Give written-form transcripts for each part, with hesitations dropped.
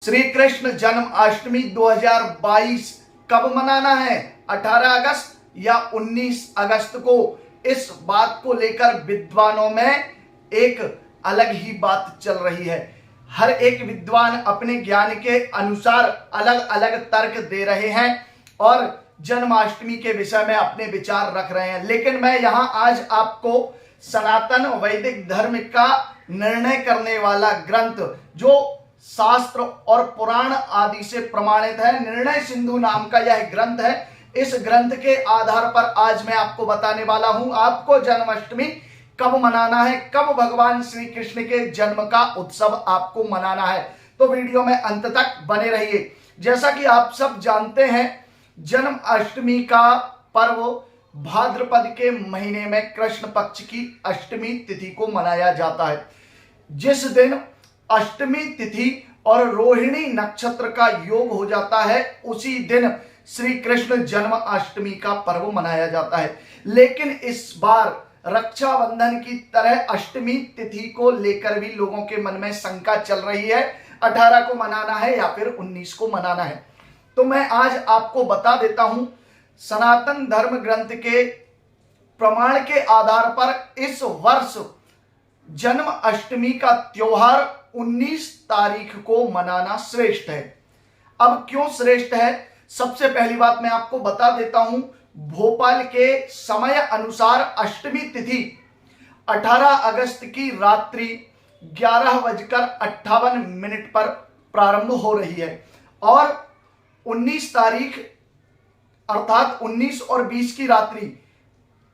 श्री कृष्ण जन्माष्टमी 2022 कब मनाना है, 18 अगस्त या 19 अगस्त को? इस बात को लेकर विद्वानों में एक अलग ही बात चल रही है। हर एक विद्वान अपने ज्ञान के अनुसार अलग अलग तर्क दे रहे हैं और जन्माष्टमी के विषय में अपने विचार रख रहे हैं। लेकिन मैं यहां आज आपको सनातन वैदिक धर्म का निर्णय करने वाला ग्रंथ, जो शास्त्र और पुराण आदि से प्रमाणित है, निर्णय सिंधु नाम का यह ग्रंथ है। इस ग्रंथ के आधार पर आज मैं आपको बताने वाला हूं आपको जन्माष्टमी कब मनाना है, कब भगवान श्री कृष्ण के जन्म का उत्सव आपको मनाना है। तो वीडियो में अंत तक बने रहिए। जैसा कि आप सब जानते हैं, जन्माष्टमी का पर्व भाद्रपद के महीने में कृष्ण पक्ष की अष्टमी तिथि को मनाया जाता है। जिस दिन अष्टमी तिथि और रोहिणी नक्षत्र का योग हो जाता है, उसी दिन श्री कृष्ण जन्माष्टमी का पर्व मनाया जाता है। लेकिन इस बार रक्षाबंधन की तरह अष्टमी तिथि को लेकर भी लोगों के मन में शंका चल रही है, 18 को मनाना है या फिर 19 को मनाना है। तो मैं आज आपको बता देता हूं, सनातन धर्म ग्रंथ के प्रमाण के आधार पर इस वर्ष जन्माष्टमी का त्योहार 19 तारीख को मनाना श्रेष्ठ है। अब क्यों श्रेष्ठ है, सबसे पहली बात मैं आपको बता देता हूं। भोपाल के समय अनुसार अष्टमी तिथि 18 अगस्त की रात्रि 11:58 पर प्रारंभ हो रही है और 19 तारीख अर्थात 19 और 20 की रात्रि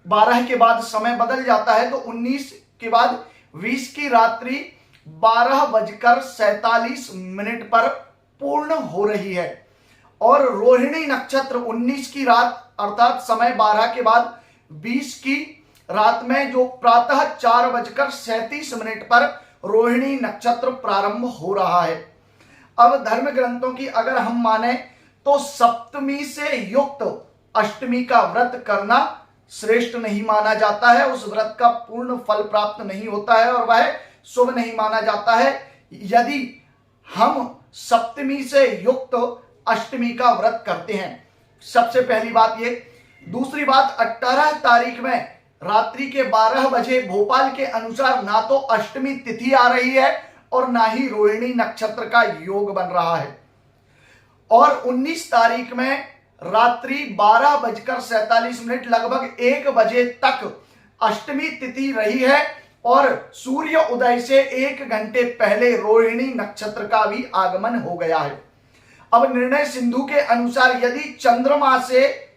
12 के बाद समय बदल जाता है, तो 19 के बाद 20 की रात्रि 12:47 पर पूर्ण हो रही है। और रोहिणी नक्षत्र 19 की रात अर्थात समय 12 के बाद 20 की रात में जो प्रातः 4:37 पर रोहिणी नक्षत्र प्रारंभ हो रहा है। अब धर्म ग्रंथों की अगर हम माने तो सप्तमी से युक्त अष्टमी का व्रत करना श्रेष्ठ नहीं माना जाता है। उस व्रत का पूर्ण फल प्राप्त नहीं होता है और वह शुभ नहीं माना जाता है यदि हम सप्तमी से युक्त अष्टमी का व्रत करते हैं। सबसे पहली बात ये। दूसरी बात, 18 तारीख में रात्रि के 12 बजे भोपाल के अनुसार ना तो अष्टमी तिथि आ रही है और ना ही रोहिणी नक्षत्र का योग बन रहा है। और 19 तारीख में रात्रि 12:47 लगभग 1 बजे तक अष्टमी तिथि रही है और सूर्य उदय से 1 घंटे पहले रोहिणी नक्षत्र का भी आगमन हो गया है। अब निर्णय सिंधु के अनुसार यदि चंद्रमा से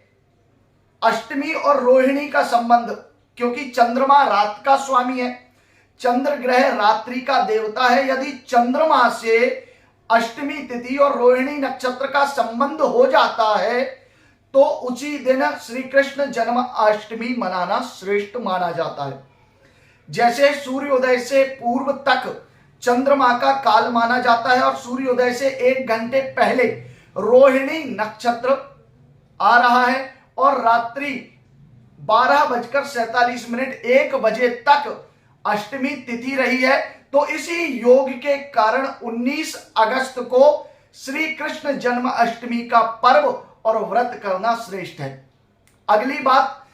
अष्टमी और रोहिणी का संबंध, क्योंकि चंद्रमा रात का स्वामी है, चंद्र ग्रह रात्रि का देवता है, यदि चंद्रमा से अष्टमी तिथि और रोहिणी नक्षत्र का संबंध हो जाता है तो उसी दिन श्री कृष्ण जन्माष्टमी मनाना श्रेष्ठ माना जाता है। जैसे सूर्योदय से पूर्व तक चंद्रमा का काल माना जाता है और सूर्योदय से 1 घंटे पहले रोहिणी नक्षत्र आ रहा है और रात्रि 12:47 1 बजे तक अष्टमी तिथि रही है, तो इसी योग के कारण 19 अगस्त को श्री कृष्ण जन्माष्टमी का पर्व और व्रत करना श्रेष्ठ है। अगली बात,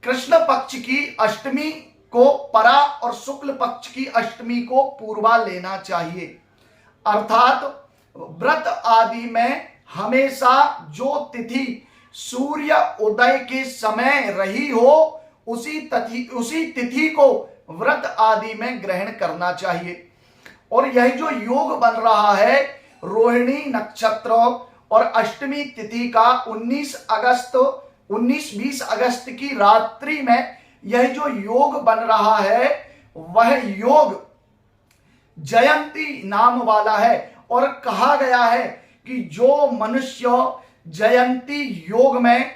कृष्ण पक्ष की अष्टमी को परा और शुक्ल पक्ष की अष्टमी को पूर्वा लेना चाहिए। अर्थात व्रत आदि में हमेशा जो तिथि सूर्य उदय के समय रही हो उसी तिथि को व्रत आदि में ग्रहण करना चाहिए। और यह जो योग बन रहा है रोहिणी नक्षत्र और अष्टमी तिथि का 19-20 अगस्त की रात्रि में यह जो योग बन रहा है वह योग जयंती नाम वाला है और कहा गया है कि जो मनुष्य जयंती योग में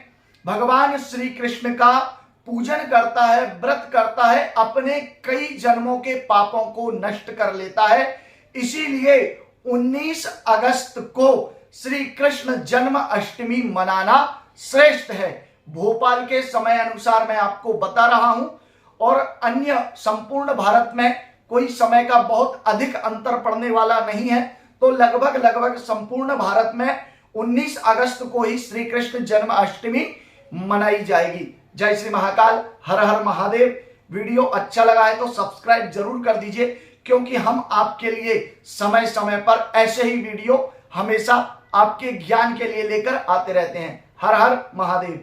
भगवान श्री कृष्ण का पूजन करता है, व्रत करता है, अपने कई जन्मों के पापों को नष्ट कर लेता है। इसीलिए 19 अगस्त को श्री कृष्ण जन्माष्टमी मनाना श्रेष्ठ है। भोपाल के समय अनुसार मैं आपको बता रहा हूं और अन्य संपूर्ण भारत में कोई समय का बहुत अधिक अंतर पड़ने वाला नहीं है, तो लगभग लगभग संपूर्ण भारत में 19 अगस्त को ही श्री कृष्ण जन्माष्टमी मनाई जाएगी। जय श्री महाकाल, हर हर महादेव। वीडियो अच्छा लगा है तो सब्सक्राइब जरूर कर दीजिए, क्योंकि हम आपके लिए समय समय पर ऐसे ही वीडियो हमेशा आपके ज्ञान के लिए लेकर आते रहते हैं। हर हर महादेव।